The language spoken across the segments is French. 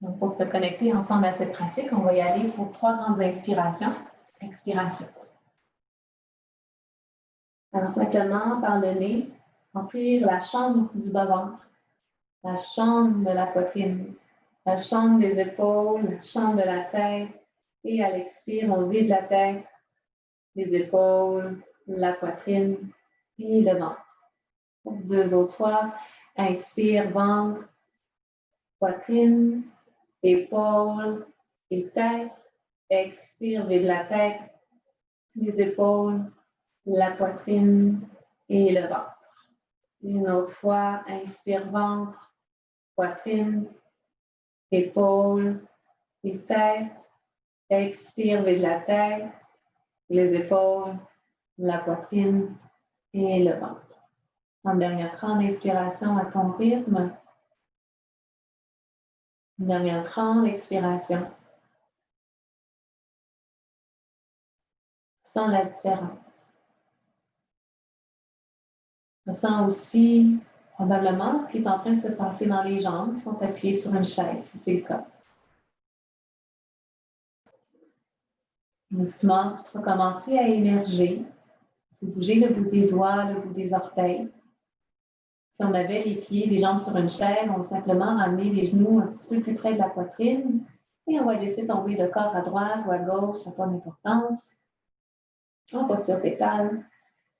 Donc, pour se connecter ensemble à cette pratique, on va y aller pour 3 grandes inspirations. Expiration. Alors, simplement, par le nez, remplir la chambre du bas-ventre, la chambre de la poitrine, la chambre des épaules, la chambre de la tête. Et à l'expire, on vide la tête, les épaules, la poitrine et le ventre. 2 autres fois. Inspire, ventre, poitrine, épaules et tête. Expire, vide la tête, les épaules, la poitrine et le ventre. Une autre fois, inspire, ventre, poitrine, épaules et tête. Expire, vide la tête, les épaules, la poitrine et le ventre. Une dernière grande inspiration à ton rythme. Une dernière grande expiration. Sens la différence. Ressens aussi probablement ce qui est en train de se passer dans les jambes qui sont appuyées sur une chaise, si c'est le cas. Doucement, tu peux commencer à émerger. C'est bouger le bout des doigts, le bout des orteils. Si on avait les pieds, les jambes sur une chaise, on va simplement ramener les genoux un petit peu plus près de la poitrine et on va laisser tomber le corps à droite ou à gauche, ça n'a pas d'importance. En posture fétale,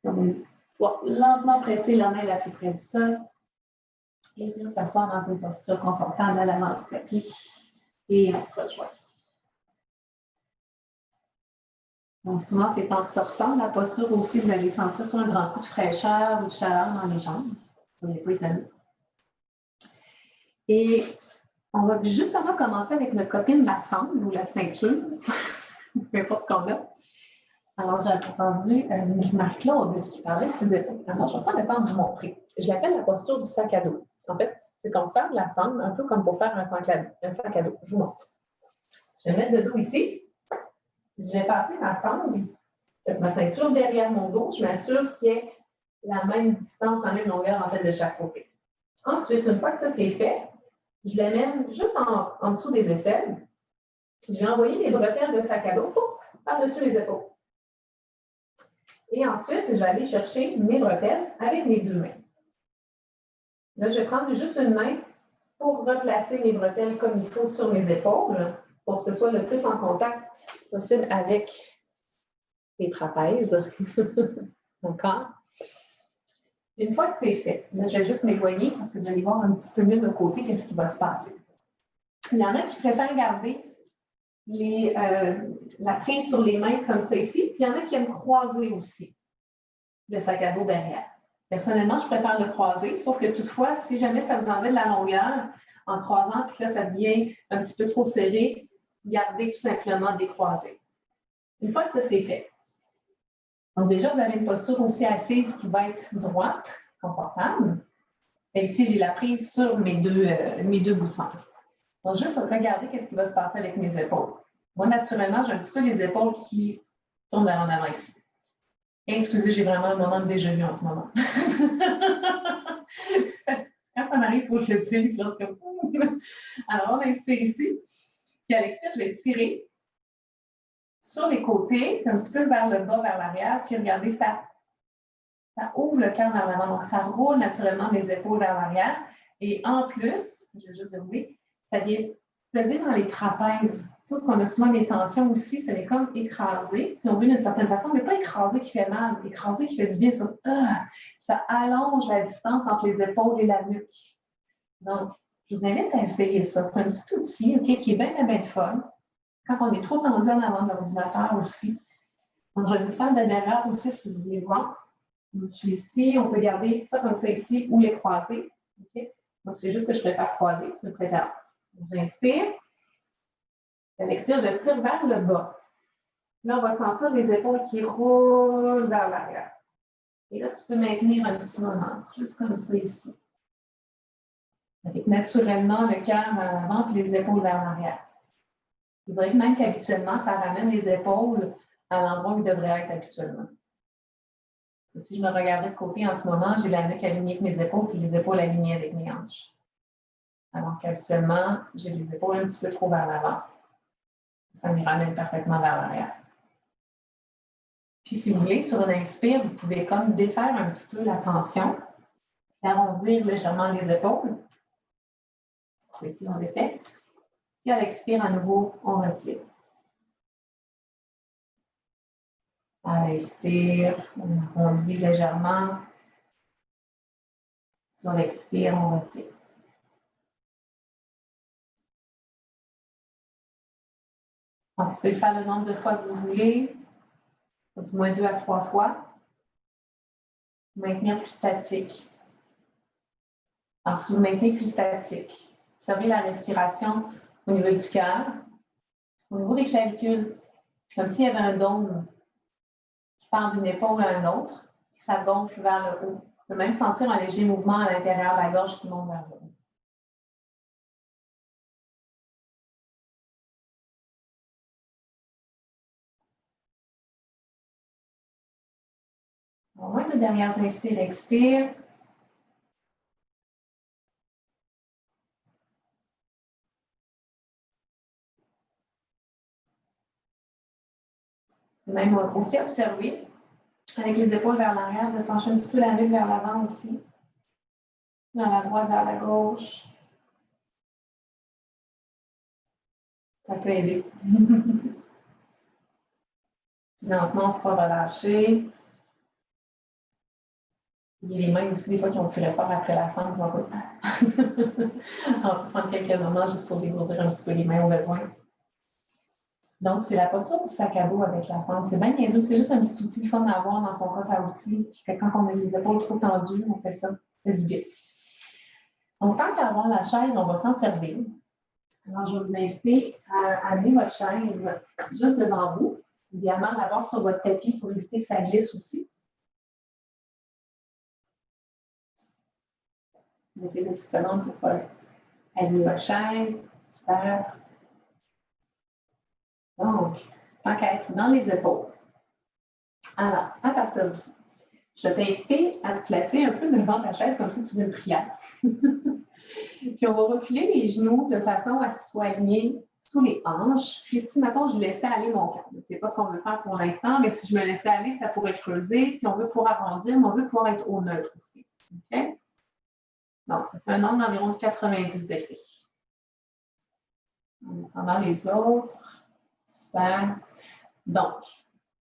on va lentement presser la main la plus près du sol et bien s'asseoir dans une posture confortable à l'avant du tapis et on se rejoint. Donc, souvent, c'est en sortant de la posture aussi, vous allez sentir soit un grand coup de fraîcheur ou de chaleur dans les jambes. Vous n'êtes pas étonné. Et on va justement commencer avec notre copine la sangle ou la ceinture, peu importe ce qu'on a. Alors, j'ai entendu Marie-Claude qui parlait de ses épaules. Alors, je vais prendre le temps de vous montrer. Je l'appelle la posture du sac à dos. En fait, c'est qu'on sert de la sangle, un peu comme pour faire un sac à dos. Je vous montre. Je vais mettre le dos ici. Je vais passer ma sangle, ma ceinture derrière mon dos. Je m'assure qu'il y ait la même distance, la même longueur en fait de chaque côté. Ensuite, une fois que ça c'est fait, je l'amène juste en dessous des aisselles. Je vais envoyer mes bretelles de sac à dos par-dessus les épaules. Et ensuite, je vais aller chercher mes bretelles avec mes 2 mains. Là, je vais prendre juste une main pour replacer mes bretelles comme il faut sur mes épaules pour que ce soit le plus en contact possible avec les trapèzes. D'accord? Une fois que c'est fait, là, je vais juste m'éloigner parce que vous allez voir un petit peu mieux de côté qu'est-ce qui va se passer. Il y en a qui préfèrent garder la prise sur les mains comme ça ici, puis il y en a qui aiment croiser aussi le sac à dos derrière. Personnellement, je préfère le croiser, sauf que toutefois, si jamais ça vous enlève de la longueur, en croisant, puis là, ça devient un petit peu trop serré, gardez tout simplement décroisé. Une fois que ça c'est fait, donc déjà, vous avez une posture aussi assise qui va être droite, confortable. Et ici, j'ai la prise sur mes deux bouts de sangle. Donc, juste regarder qu'est-ce qui va se passer avec mes épaules. Moi, naturellement, j'ai un petit peu les épaules qui tournent vers en avant ici. Excusez, j'ai vraiment un moment de déjà-vu en ce moment. Quand ça m'arrive, il faut que je le dise. Alors, on inspire ici. Puis à l'expire, je vais tirer sur les côtés, un petit peu vers le bas, vers l'arrière. Puis regardez, ça ouvre le cœur vers l'avant. Donc, ça roule naturellement mes épaules vers l'arrière. Et en plus, je vais juste dire oui, ça vient peser dans les trapèzes. Tout ce qu'on a souvent des tensions aussi, ça vient comme écraser, si on veut d'une certaine façon, mais pas écraser qui fait mal, écraser qui fait du bien. C'est comme, ça allonge la distance entre les épaules et la nuque. Donc, je vous invite à essayer ça. C'est un petit outil qui est bien fun. Quand on est trop tendu en avant de l'ordinateur aussi. Donc, je vais vous faire de l'erreur aussi si vous voulez voir. Donc, je suis ici, on peut garder ça comme ça ici ou les croiser. Okay? Donc, c'est juste que je préfère croiser, c'est une préférence. J'inspire. À l'expire, je tire vers le bas. Là, on va sentir les épaules qui roulent vers l'arrière. Et là, tu peux maintenir un petit moment, juste comme ça ici. Avec naturellement le cœur vers l'avant et les épaules vers l'arrière. Vous voyez même qu'habituellement, ça ramène les épaules à l'endroit où ils devraient être habituellement. Si je me regardais de côté en ce moment, j'ai la nuque alignée avec mes épaules et les épaules alignées avec mes hanches. Alors qu'actuellement, j'ai les épaules un petit peu trop vers l'avant. Ça me ramène parfaitement vers l'arrière. Puis si vous voulez, sur une inspire, vous pouvez comme défaire un petit peu la tension, arrondir légèrement les épaules. Ici, on défait. Puis à l'expire, à nouveau, on retire. À l'inspire, on arrondit légèrement. Sur l'expire, on retire. Donc, vous pouvez le faire le nombre de fois que vous voulez, du moins 2 à 3 fois. Maintenir plus statique. Alors, si vous maintenez plus statique, observez la respiration au niveau du cœur, au niveau des clavicules, comme s'il y avait un dôme qui part d'une épaule à une autre, et ça gonfle vers le haut. Vous pouvez même sentir un léger mouvement à l'intérieur de la gorge qui monte vers le haut. Au moins 2 dernières inspires, expire. Même aussi observer, avec les épaules vers l'arrière, de pencher un petit peu la nuque vers l'avant aussi. Vers la droite, vers la gauche. Ça peut aider. Lentement, on pourra relâcher. Il y a les mains aussi, des fois, qui ont tiré fort après la sangle. On peut prendre quelques moments juste pour dégourdir un petit peu les mains au besoin. Donc, c'est la posture du sac à dos avec la sangle. C'est bien niaiseux. C'est juste un petit outil de fun à avoir dans son coffre à outils. Puis que quand on a les épaules trop tendues, on fait ça. Ça fait du bien. Donc, tant qu'à avoir la chaise, on va s'en servir. Alors, je vais vous inviter à amener votre chaise juste devant vous. Idéalement, l'avoir sur votre tapis pour éviter que ça glisse aussi. Laissez 2 petites secondes pour aligner votre chaise. Super. Donc, tant qu'à être dans les épaules. Alors, à partir d'ici, je vais t'inviter à te placer un peu devant ta chaise comme si tu faisais une prière. Puis, on va reculer les genoux de façon à ce qu'ils soient alignés sous les hanches. Puis, si, maintenant, je laissais aller mon cœur. Ce n'est pas ce qu'on veut faire pour l'instant, mais si je me laissais aller, ça pourrait creuser. Puis, on veut pouvoir arrondir, mais on veut pouvoir être au neutre aussi. OK? Donc, ça fait un angle d'environ 90 degrés. En attendant les autres. Super. Donc,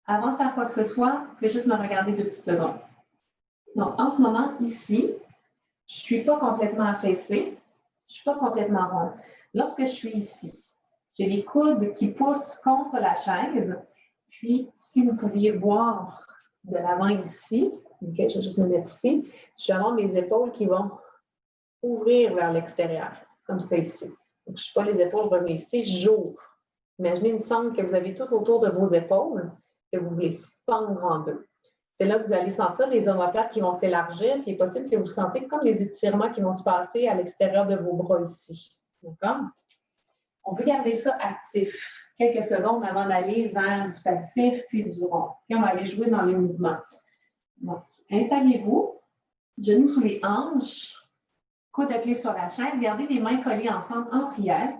avant de faire quoi que ce soit, vous pouvez juste me regarder 2 petites secondes. Donc, en ce moment, ici, je ne suis pas complètement affaissée, je ne suis pas complètement ronde. Lorsque je suis ici, j'ai les coudes qui poussent contre la chaise. Puis, si vous pouviez voir de l'avant ici, okay, je vais juste me mettre ici, je vais avoir mes épaules qui vont ouvrir vers l'extérieur, comme ça ici. Donc, je ne suis pas les épaules revenues ici, j'ouvre. Imaginez une sangle que vous avez tout autour de vos épaules, que vous voulez fendre en deux. C'est là que vous allez sentir les omoplates qui vont s'élargir, puis il est possible que vous sentez comme les étirements qui vont se passer à l'extérieur de vos bras ici. D'accord? On veut garder ça actif quelques secondes avant d'aller vers du passif puis du rond. Puis on va aller jouer dans les mouvements. Donc, installez-vous, genoux sous les hanches, coude appuyé sur la chaise, gardez les mains collées ensemble en prière.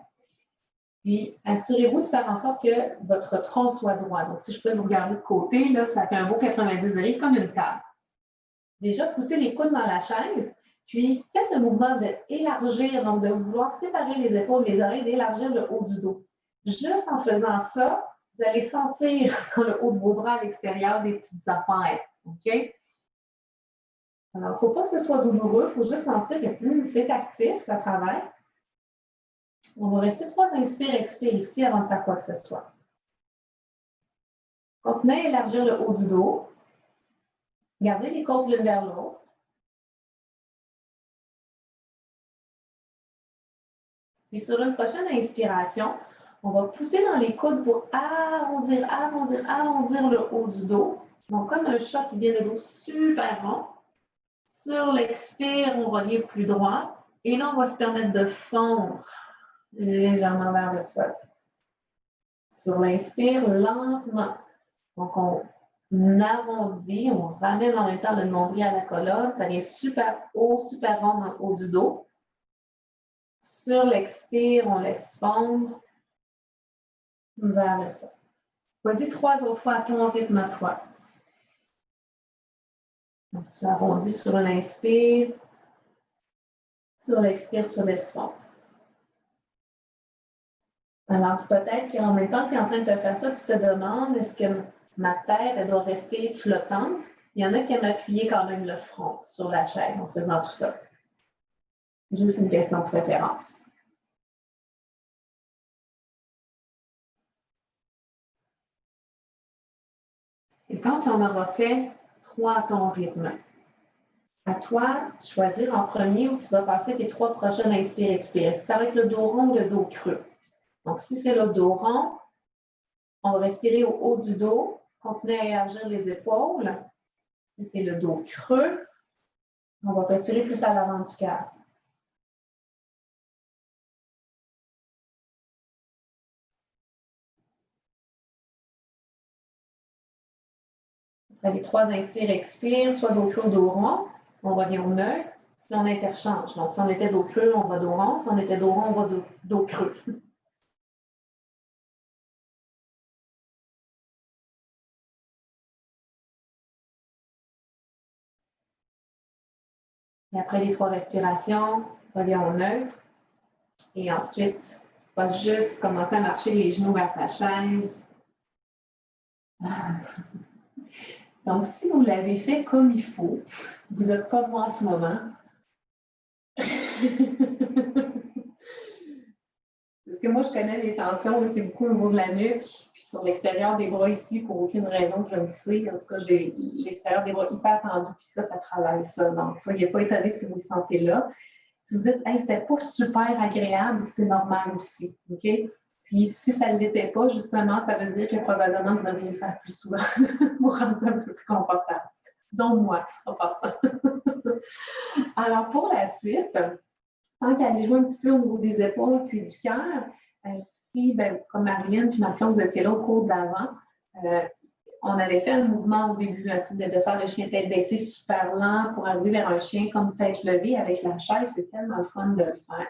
Puis, assurez-vous de faire en sorte que votre tronc soit droit. Donc, si je peux vous regarder de côté, là, ça fait un beau 90 degrés comme une table. Déjà, poussez les coudes dans la chaise, puis faites le mouvement d'élargir, donc de vouloir séparer les épaules, les oreilles, d'élargir le haut du dos. Juste en faisant ça, vous allez sentir dans le haut de vos bras à l'extérieur des petites affaires. OK? Alors, il ne faut pas que ce soit douloureux, il faut juste sentir que c'est actif, ça travaille. On va rester 3 inspires, expires ici avant de faire quoi que ce soit. Continuez à élargir le haut du dos. Gardez les côtes l'une vers l'autre. Puis sur une prochaine inspiration, on va pousser dans les coudes pour arrondir, arrondir, arrondir le haut du dos. Donc, comme un chat qui vient le dos super rond. Sur l'expire, on revient plus droit. Et là, on va se permettre de fondre légèrement vers le sol. Sur l'inspire, lentement. Donc, on arrondit, on ramène en même temps le nombril à la colonne. Ça vient super haut, super rond dans le haut du dos. Sur l'expire, on laisse fondre vers le sol. Vas-y 3 autres fois à ton rythme à toi. Donc, tu arrondis sur l'inspire. Sur l'expire, tu laisses fondre. Alors, peut-être qu'en même temps que tu es en train de te faire ça, tu te demandes, est-ce que ma tête, elle doit rester flottante? Il y en a qui aiment appuyer quand même le front sur la chaise en faisant tout ça. Juste une question de préférence. Et quand tu en auras fait 3 à ton rythme, à toi de choisir en premier où tu vas passer tes 3 prochaines inspires-expires. Est-ce que ça va être le dos rond ou le dos creux? Donc, si c'est le dos rond, on va respirer au haut du dos, continuer à élargir les épaules. Si c'est le dos creux, on va respirer plus à l'avant du cœur. Après les 3 inspires-expires, soit dos creux ou dos rond, on revient au neutre, puis on interchange. Donc, si on était dos creux, on va dos rond. Si on était dos rond, on va dos creux. Et après les 3 respirations, on revient au neutre. Et ensuite, on va juste commencer à marcher les genoux vers ta chaise. Donc, si vous l'avez fait comme il faut, vous êtes comme moi en ce moment. Parce que moi, je connais mes tensions, c'est beaucoup au niveau de la nuque, puis sur l'extérieur des bras ici, pour aucune raison que je ne sais. En tout cas, j'ai l'extérieur des bras hyper tendu, puis ça travaille ça. Donc, soyez pas étonnés si vous le sentez là. Si vous dites, hey, c'était pas super agréable, c'est normal aussi. OK? Puis si ça ne l'était pas, justement, ça veut dire que probablement vous devriez le faire plus souvent pour rendre ça un peu plus confortable. Donc moi, en passant. Alors, pour la suite, tant qu'elle jouer un petit peu au niveau des épaules puis du cœur, puis, comme Marilyn puis Marc-Claude, vous étiez là au cours d'avant, on avait fait un mouvement au début, de faire le chien tête baissée super lent pour arriver vers un chien comme tête levée avec la chaise. C'est tellement le fun de le faire.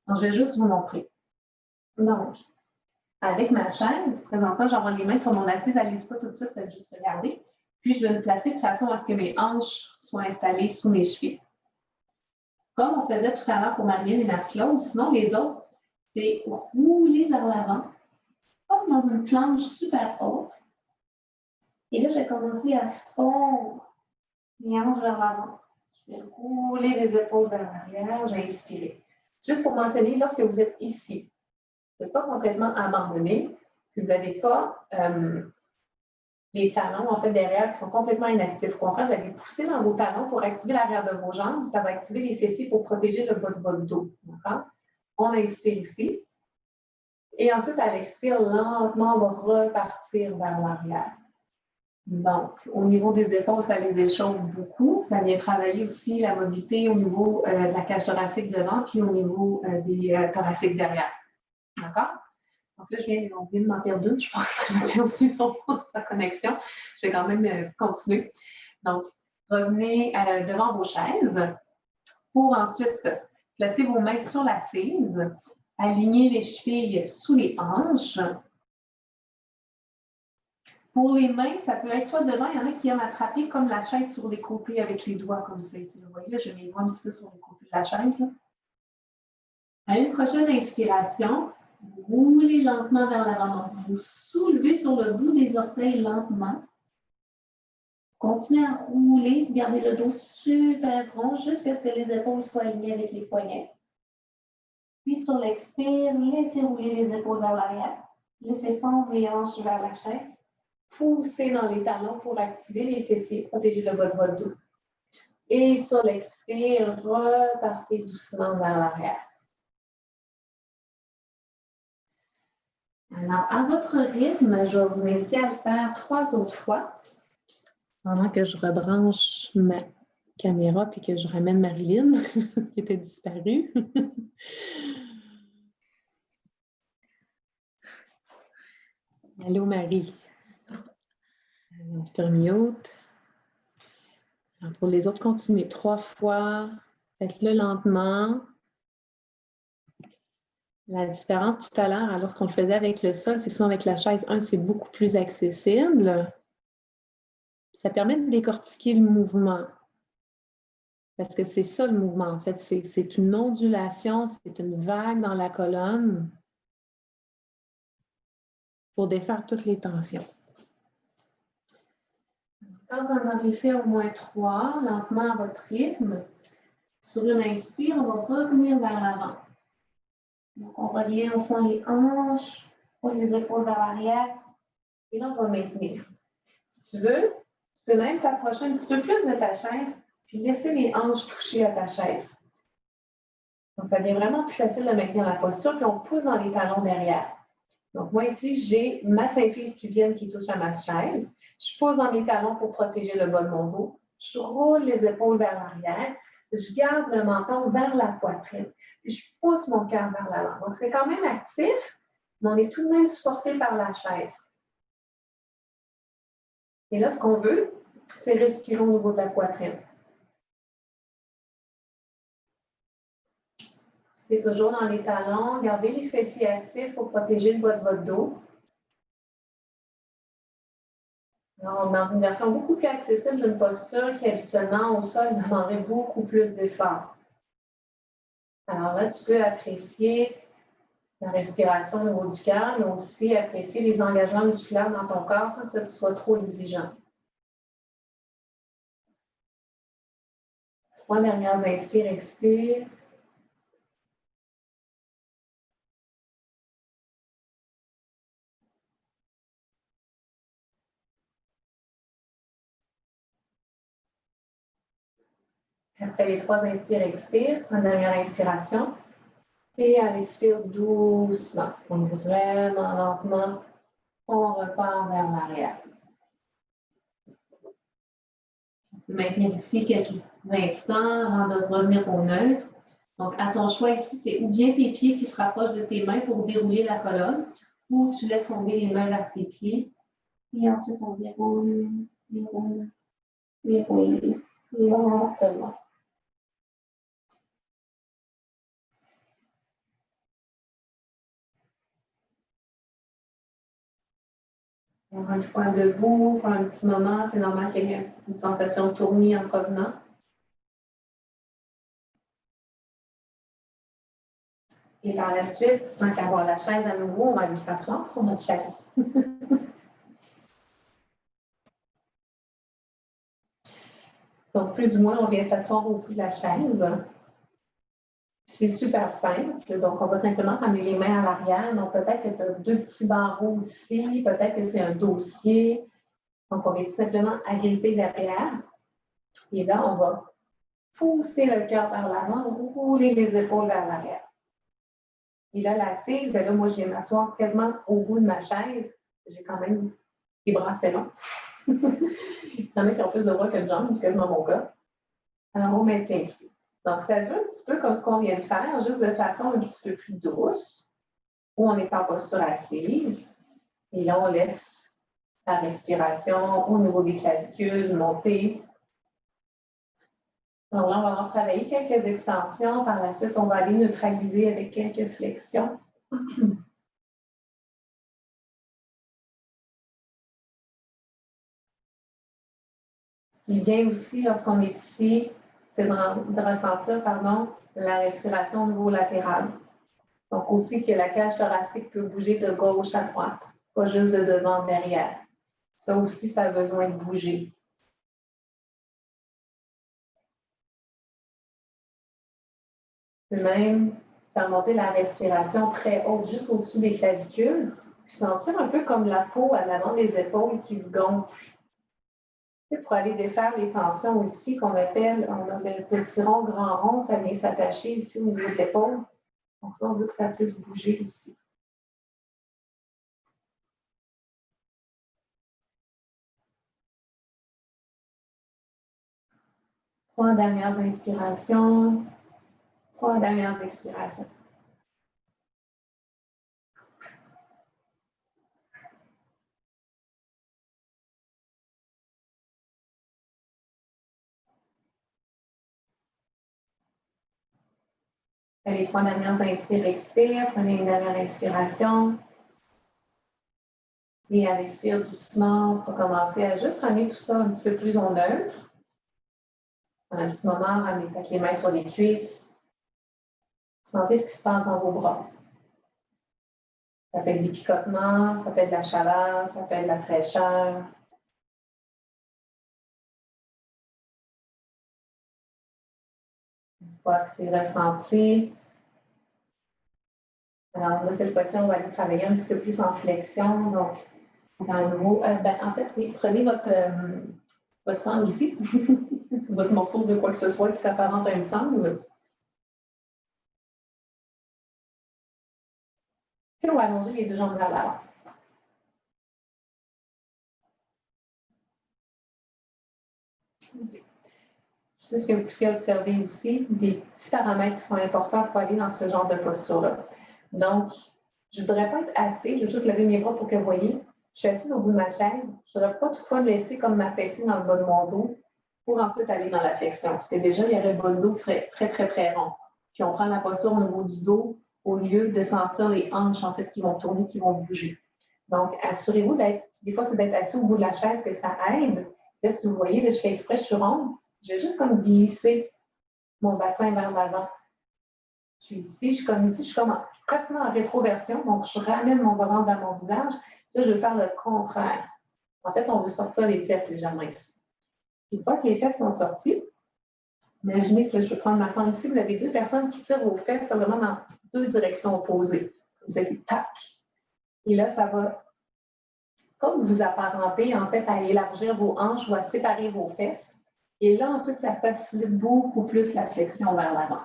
Donc, je vais juste vous montrer. Donc, avec ma chaise, présentement, j'envoie les mains sur mon assise. Allez-y pas tout de suite, faites juste regarder. Puis, je vais me placer de façon à ce que mes hanches soient installées sous mes chevilles. Comme on faisait tout à l'heure pour Marilyn et Marc-Claude, sinon les autres, c'est rouler vers l'avant, comme dans une planche super haute. Et là, je vais commencer à fondre les hanches vers l'avant. Je vais rouler les épaules vers l'arrière, je vais inspirer. Juste pour mentionner, lorsque vous êtes ici, ce n'est pas complètement abandonné, que vous n'avez pas les talons, en fait, derrière, qui sont complètement inactifs. Au contraire, vous allez pousser dans vos talons pour activer l'arrière de vos jambes. Ça va activer les fessiers pour protéger le bas de votre dos. D'accord? On inspire ici. Et ensuite, à l'expire, lentement, on va repartir vers l'arrière. Donc, au niveau des épaules, ça les échauffe beaucoup. Ça vient travailler aussi la mobilité au niveau de la cage thoracique devant, puis au niveau des thoraciques derrière. D'accord? Donc là, je viens de m'en perdre une. Je pense qu'elle a perdu sa connexion. Je vais quand même continuer. Donc, revenez devant vos chaises pour ensuite placer vos mains sur l'assise, aligner les chevilles sous les hanches. Pour les mains, ça peut être soit devant, il y en a qui aiment attraper comme la chaise sur les côtés avec les doigts comme ça. Ici, vous voyez, là, j'ai mes doigts un petit peu sur les côtés de la chaise. Là. À une prochaine inspiration, vous roulez lentement vers l'avant. Donc, vous soulevez sur le bout des orteils lentement. Continuez à rouler, gardez le dos super rond jusqu'à ce que les épaules soient alignées avec les poignets. Puis sur l'expire, laissez rouler les épaules vers l'arrière. Laissez fondre les hanches vers la chaise. Poussez dans les talons pour activer les fessiers, protéger le bas de votre dos. Et sur l'expire, repartez doucement vers l'arrière. Alors, à votre rythme, je vais vous inviter à le faire 3 autres fois. Pendant que je rebranche ma caméra puis que je ramène Marilyn, qui était disparue. Allô, Marie. Je te remute. Alors, pour les autres, continuez 3 fois. Faites-le lentement. La différence tout à l'heure, lorsqu'on le faisait avec le sol, c'est souvent avec la chaise, c'est beaucoup plus accessible. Ça permet de décortiquer le mouvement. Parce que c'est ça le mouvement, en fait. C'est une ondulation, c'est une vague dans la colonne pour défaire toutes les tensions. Quand vous en aurez fait au moins 3, lentement à votre rythme, sur une inspire, on va revenir vers l'avant. Donc, on revient au fond les hanches, on les épaules vers l'arrière, et là, on va maintenir. Si tu veux, tu peux même t'approcher un petit peu plus de ta chaise, puis laisser les hanches toucher à ta chaise. Donc, ça devient vraiment plus facile de maintenir la posture, puis on pousse dans les talons derrière. Donc, moi ici, j'ai ma symphyse pubienne qui touche à ma chaise. Je pousse dans mes talons pour protéger le bas de mon dos. Je roule les épaules vers l'arrière. Je garde le menton vers la poitrine. Puis je pousse mon cœur vers l'avant. Donc, c'est quand même actif, mais on est tout de même supporté par la chaise. Et là, ce qu'on veut, c'est respirer au niveau de la poitrine. C'est toujours dans les talons. Gardez les fessiers actifs pour protéger le bas de votre dos. Alors, dans une version beaucoup plus accessible d'une posture qui habituellement au sol demanderait beaucoup plus d'efforts. Alors là, tu peux apprécier la respiration au niveau du cœur, mais aussi apprécier les engagements musculaires dans ton corps sans que ce soit trop exigeant. 3 dernières inspires, expire. Après les 3 inspires, expire. Une dernière inspiration. Et à l'expire doucement. Donc vraiment lentement, on repart vers l'arrière. Maintenir ici quelques instants avant de revenir au neutre. Donc, à ton choix ici, c'est ou bien tes pieds qui se rapprochent de tes mains pour dérouler la colonne, ou tu laisses tomber les mains vers tes pieds. Et ensuite, on déroule, déroule, déroule, lentement. Une fois debout, pour un petit moment, c'est normal qu'il y ait une sensation de tournis en provenant. Et par la suite, tant qu'à avoir la chaise à nouveau, on va aller s'asseoir sur notre chaise. Donc, plus ou moins, on vient s'asseoir au bout de la chaise. C'est super simple. Donc, on va simplement ramener les mains à l'arrière. Donc, peut-être que tu as 2 petits barreaux ici, peut-être que c'est un dossier. Donc, on vient tout simplement agripper derrière. Et là, on va pousser le cœur vers l'avant, rouler les épaules vers l'arrière. Et là, l'assise, là, moi, je viens m'asseoir quasiment au bout de ma chaise. J'ai quand même les bras assez longs. Il y en a qui ont plus de bras que de jambes, c'est quasiment mon cas. Alors, on maintient ici. Donc, ça se veut un petit peu comme ce qu'on vient de faire, juste de façon un petit peu plus douce, où on est en posture assise. Et là, on laisse la respiration au niveau des clavicules monter. Donc là, on va avoir travaillé quelques extensions. Par la suite, on va aller neutraliser avec quelques flexions. Ce qui est bien aussi lorsqu'on est ici, c'est de ressentir la respiration au niveau latéral. Donc aussi que la cage thoracique peut bouger de gauche à droite, pas juste de devant derrière. Ça aussi, ça a besoin de bouger. Même faire monter la respiration très haute, juste au-dessus des clavicules, puis sentir un peu comme la peau à l'avant des épaules qui se gonfle. Pour aller défaire les tensions ici qu'on appelle, on a le petit rond, grand rond, ça vient s'attacher ici au niveau de l'épaule. Donc ça, on veut que ça puisse bouger aussi. Trois dernières inspirations. 3 dernières expirations. Après les 3 dernières inspires, expire. Prenez une dernière inspiration. Et à l'expire doucement, on va commencer à juste ramener tout ça un petit peu plus au neutre. Pendant un petit moment, ramenez peut-être les mains sur les cuisses. Sentez ce qui se passe dans vos bras. Ça peut être des picotements, ça peut être de la chaleur, ça peut être de la fraîcheur. Une fois que c'est ressenti, alors là, cette fois-ci, on va aller travailler un petit peu plus en flexion. Donc, à nouveau, en fait, oui, prenez votre sangle ici, votre morceau de quoi que ce soit qui s'apparente à une sangle. Puis on va allonger les deux jambes vers l'avant. Je sais ce que vous puissiez observer aussi, des petits paramètres qui sont importants pour aller dans ce genre de posture-là. Donc, je ne voudrais pas être assise, je vais juste lever mes bras pour que vous voyez. Je suis assise au bout de ma chaise. Je ne voudrais pas toutefois me laisser comme m'affaisser dans le bas de mon dos pour ensuite aller dans la flexion. Parce que déjà, il y aurait le bas de dos qui serait très, très, très rond. Puis on prend la posture au niveau du dos au lieu de sentir les hanches en fait qui vont tourner, qui vont bouger. Donc, assurez-vous d'être, des fois, c'est d'être assis au bout de la chaise que ça aide. Là, si vous voyez, là, je fais exprès, je suis ronde. Je vais juste comme glisser mon bassin vers l'avant. Je suis ici, je suis comme ici, je suis comme pratiquement en rétroversion, donc je ramène mon bras vers mon visage. Là, je vais faire le contraire. En fait, on veut sortir les fesses légèrement ici. Une fois que les fesses sont sorties, imaginez que je vais prendre ma sangle ici, vous avez deux personnes qui tirent vos fesses vraiment dans deux directions opposées. Comme ça, c'est tac. Et là, ça va comme vous apparenter en fait à élargir vos hanches ou à séparer vos fesses. Et là, ensuite, ça facilite beaucoup plus la flexion vers l'avant.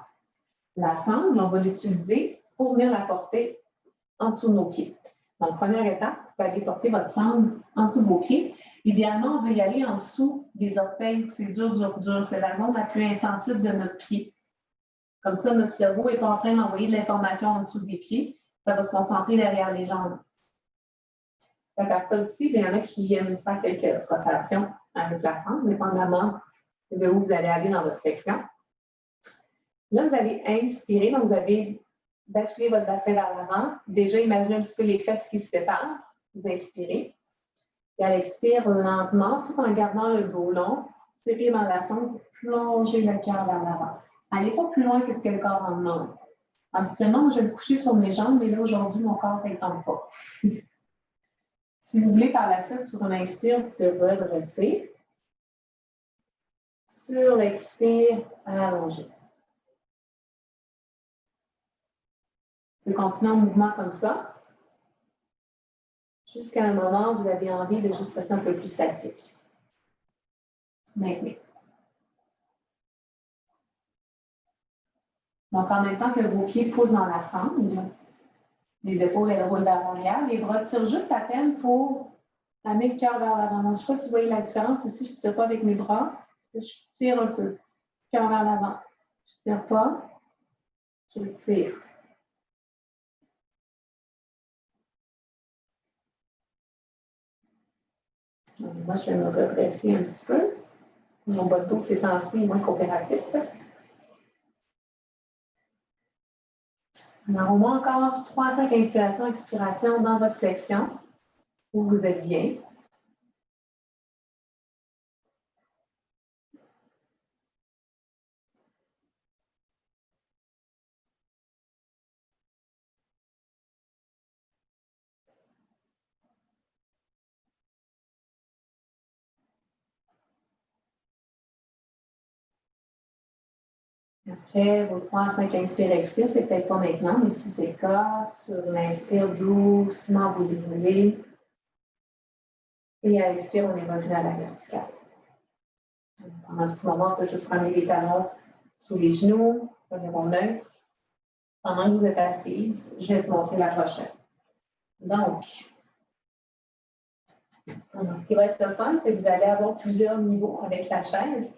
La sangle, on va l'utiliser pour venir la porter en dessous de nos pieds. Donc, première étape, vous pouvez aller porter votre sangle en dessous de vos pieds. Idéalement, on veut y aller en dessous des orteils. C'est dur, dur, dur. C'est la zone la plus insensible de notre pied. Comme ça, notre cerveau n'est pas en train d'envoyer de l'information en dessous des pieds. Ça va se concentrer derrière les jambes. À partir d'ici, il y en a qui aiment faire quelques rotations avec la sangle, dépendamment de où vous allez aller dans votre flexion. Là, vous allez inspirer, donc vous allez basculer votre bassin vers l'avant. Déjà, imaginez un petit peu les fesses qui se séparent. Vous inspirez. Et à l'expire lentement, tout en gardant le dos long, serrez dans la sangle pour plonger le cœur vers l'avant. Allez pas plus loin que ce que le corps en demande. Habituellement, je vais me coucher sur mes jambes, mais là, aujourd'hui, mon corps ne s'étend pas. Si vous voulez, par la suite, sur une inspire, vous pouvez redresser. Sur l'expire, allonger. Vous pouvez continuer en mouvement comme ça, jusqu'à un moment où vous avez envie de juste rester un peu plus statique. Maintenez. Donc, en même temps que vos pieds poussent dans la sangle, les épaules, elles roulent vers l'arrière, les bras tirent juste à peine pour amener le cœur vers l'avant. Donc, je ne sais pas si vous voyez la différence. Ici, je ne tire pas avec mes bras, je tire un peu. Cœur vers l'avant. Je ne tire pas, je tire. Donc, moi, je vais me redresser un petit peu. Mon bas de dos, ces temps-ci, est moins coopératif. Alors, au moins encore 3 à 5 inspirations, expirations dans votre flexion, où vous êtes bien. Après, vos 3 à 5 inspire-expire, c'est peut-être pas maintenant, mais si c'est le cas, sur l'inspire, doucement, vous déroulez. Et à l'expire, on évolue à la verticale. Pendant un petit moment, on peut juste ramener les talons sous les genoux, environ neutre. Pendant que vous êtes assise, je vais vous montrer la prochaine. Donc, ce qui va être le fun, c'est que vous allez avoir plusieurs niveaux avec la chaise.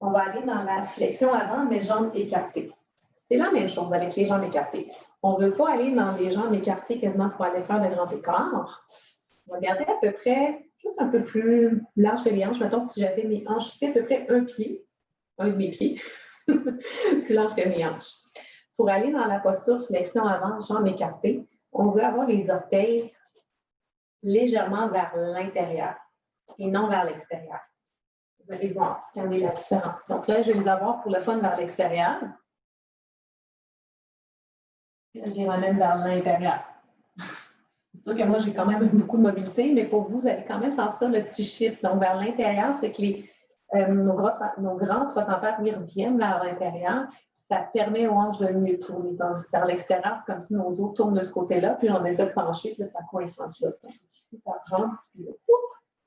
On va aller dans la flexion avant, mais jambes écartées. C'est la même chose avec les jambes écartées. On ne veut pas aller dans les jambes écartées quasiment pour aller faire de grands écarts. On va garder à peu près, juste un peu plus large que les hanches. Mettons, si j'avais mes hanches ici, à peu près un pied, un de mes pieds, plus large que mes hanches. Pour aller dans la posture flexion avant, jambes écartées, on veut avoir les orteils légèrement vers l'intérieur et non vers l'extérieur. Vous allez voir quelle est la différence. Donc là, je vais les avoir pour le fun vers l'extérieur. Je les ramène vers l'intérieur. C'est sûr que moi, j'ai quand même beaucoup de mobilité, mais pour vous, vous allez quand même sentir le petit shift. Donc, vers l'intérieur, c'est que nos grands trottoirs reviennent vers l'intérieur. Ça permet aux hanches de mieux tourner. Donc, vers l'extérieur, c'est comme si nos os tournent de ce côté-là, puis on essaie de pencher, puis là, ça coince en dessous.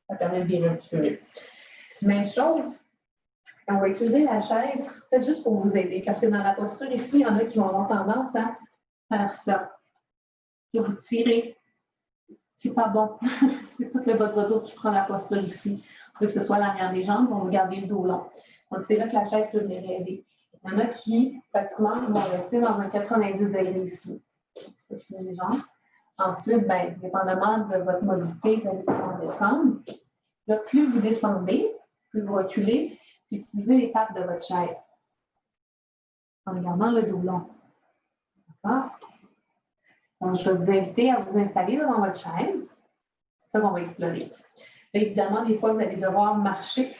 Ça permet de virer un petit peu mieux. Même chose, on va utiliser la chaise, peut-être juste pour vous aider, parce que dans la posture ici, il y en a qui vont avoir tendance à faire ça. Puis vous tirez. C'est pas bon. C'est tout le bas de dos qui prend la posture ici. On veut que ce soit l'arrière des jambes, on va garder le dos long. Donc, c'est là que la chaise peut venir aider. Il y en a qui, pratiquement, vont rester dans un 90 degrés ici. Les jambes. Ensuite, bien, dépendamment de votre mobilité, vous allez pouvoir descendre. Là, plus vous descendez, plus vous reculez, utilisez les pattes de votre chaise en gardant le dos long. D'accord? Donc, je vais vous inviter à vous installer devant votre chaise. C'est ça qu'on va explorer. Là, évidemment, des fois, vous allez devoir marcher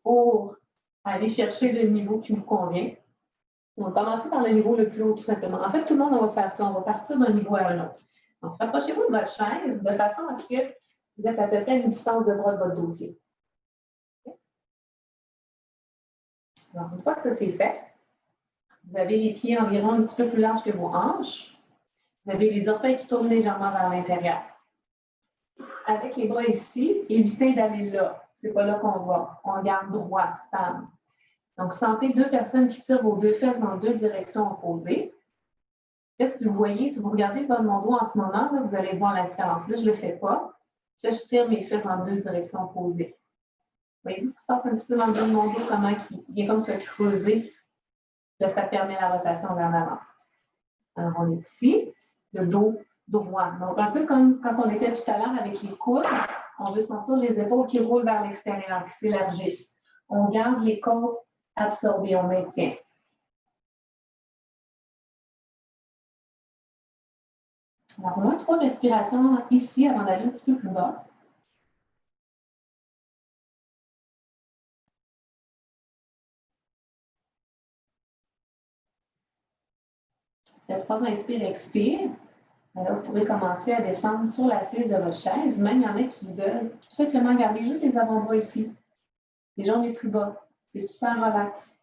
pour aller chercher le niveau qui vous convient. On va commencer par le niveau le plus haut, tout simplement. En fait, tout le monde, on va faire ça. On va partir d'un niveau à un autre. Donc, rapprochez-vous de votre chaise de façon à ce que vous êtes à peu près à une distance de bras de votre dossier. Alors, une fois que ça c'est fait, vous avez les pieds environ un petit peu plus larges que vos hanches. Vous avez les orteils qui tournent légèrement vers l'intérieur. Avec les bras ici, évitez d'aller là. C'est pas là qu'on va. On garde droit, stable. Donc, sentez deux personnes qui tirent vos deux fesses dans deux directions opposées. Là, si vous voyez, si vous regardez le bas de mon dos en ce moment, là, vous allez voir la différence. Là, je ne le fais pas. Là, je tire mes fesses dans deux directions opposées. Voyez-vous ce qui se passe un petit peu dans le bas de mon dos, comment il vient comme se creuser. Là, ça permet la rotation vers l'avant. Alors, on est ici, le dos droit. Donc, un peu comme quand on était tout à l'heure avec les coudes, on veut sentir les épaules qui roulent vers l'extérieur, qui s'élargissent. On garde les côtes absorbées, on maintient. Alors, on a 3 respirations ici avant d'aller un petit peu plus bas. Après 3 inspire, expire. Alors, vous pourrez commencer à descendre sur l'assise de votre chaise. Même il y en a qui veulent tout simplement garder juste les avant-bras ici. Les jambes les plus bas. C'est super relax.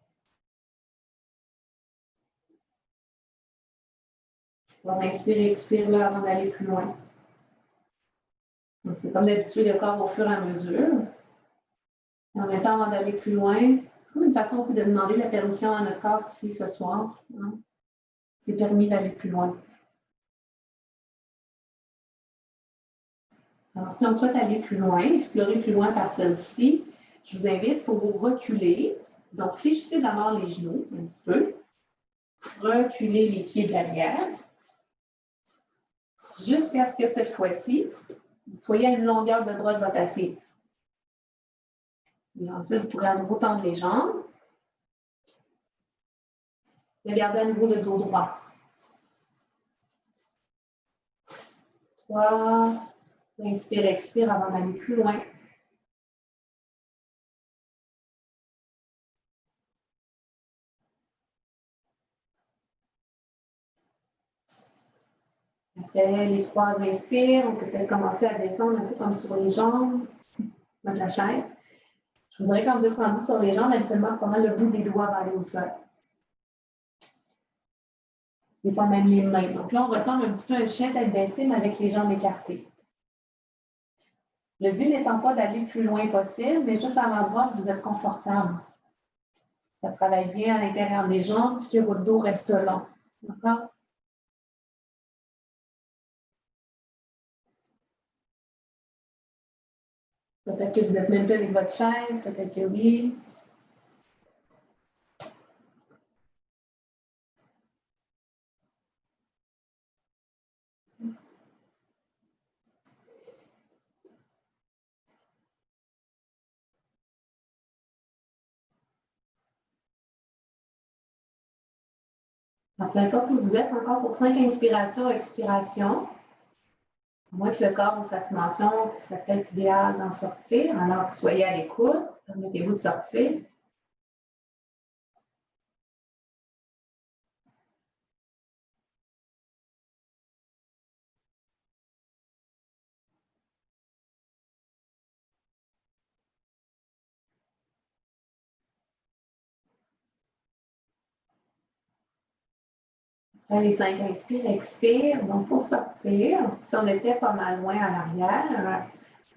On va inspirer, expire là avant d'aller plus loin. C'est comme d'habitude le corps au fur et à mesure. Et en même temps, avant d'aller plus loin, c'est comme une façon aussi de demander la permission à notre corps ici ce soir. Hein? C'est permis d'aller plus loin. Alors, si on souhaite aller plus loin, explorer plus loin à partir d'ici, je vous invite pour vous reculer. Donc, fléchissez d'abord les genoux un petit peu. Reculez les pieds de l'arrière. Jusqu'à ce que cette fois-ci, vous soyez à une longueur de bras de votre assise. Et ensuite, vous pourrez à nouveau tendre les jambes. Et gardez à nouveau le dos droit. 3. Inspire, expire avant d'aller plus loin. Après les 3 inspires, on peut peut-être commencer à descendre un peu comme sur les jambes de la chaise. Je vous dirais quand vous êtes rendu sur les jambes, habituellement, pas mal le bout des doigts va aller au sol. Et pas même les mains. Donc là, on ressemble un petit peu à un chien tête baissée, mais avec les jambes écartées. Le but n'étant pas d'aller le plus loin possible, mais juste à l'endroit où vous êtes confortable. Ça travaille bien à l'intérieur des jambes, puis que votre dos reste long. D'accord? Peut-être que vous êtes même plus avec votre chaise, peut-être que oui. Donc, peu importe où vous êtes, encore pour 5 inspirations, expirations. À moins que le corps vous fasse mention, que ce serait peut-être idéal d'en sortir. Alors, soyez à l'écoute. Permettez-vous de sortir. Les 5 inspire, expire. Donc, pour sortir, si on était pas mal loin à l'arrière,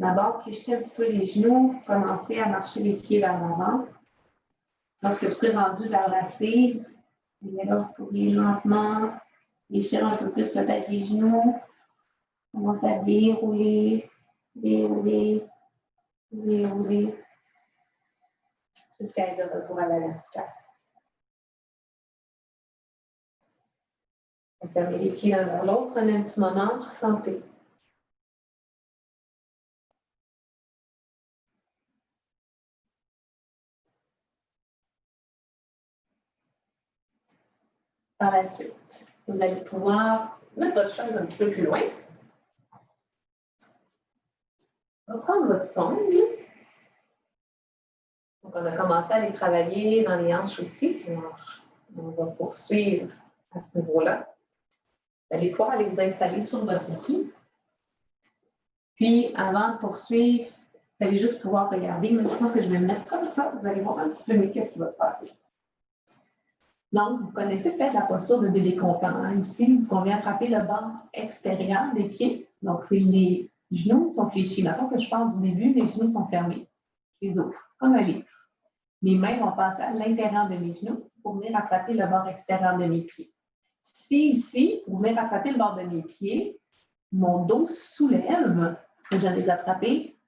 d'abord, fléchissez un petit peu les genoux, commencez à marcher les pieds vers l'avant. Lorsque vous serez rendu vers l'assise, là, vous pourriez lentement fléchir un peu plus peut-être les genoux. Commencez à dérouler, dérouler, dérouler, jusqu'à être de retour à la verticale. Fermez les pieds l'un vers l'autre, prenez un petit moment, ressentez. Par la suite, vous allez pouvoir mettre votre chaise un petit peu plus loin. Reprendre votre sangle. Donc, on a commencé à aller travailler dans les hanches aussi, puis on va poursuivre à ce niveau-là. Vous allez pouvoir aller vous installer sur votre tapis. Puis, avant de poursuivre, vous allez juste pouvoir regarder. Mais je pense que je vais me mettre comme ça. Vous allez voir un petit peu mieux qu'est-ce qui va se passer. Donc, vous connaissez peut-être la posture de bébé content. Hein? Ici, on vient frapper le bord extérieur des pieds. Donc, les genoux sont fléchis. Maintenant que je parle du début, les genoux sont fermés. Je les ouvre, comme un livre. Mes mains vont passer à l'intérieur de mes genoux pour venir attraper le bord extérieur de mes pieds. Si ici, pour venir attraper le bord de mes pieds, mon dos soulève, que je les attraper,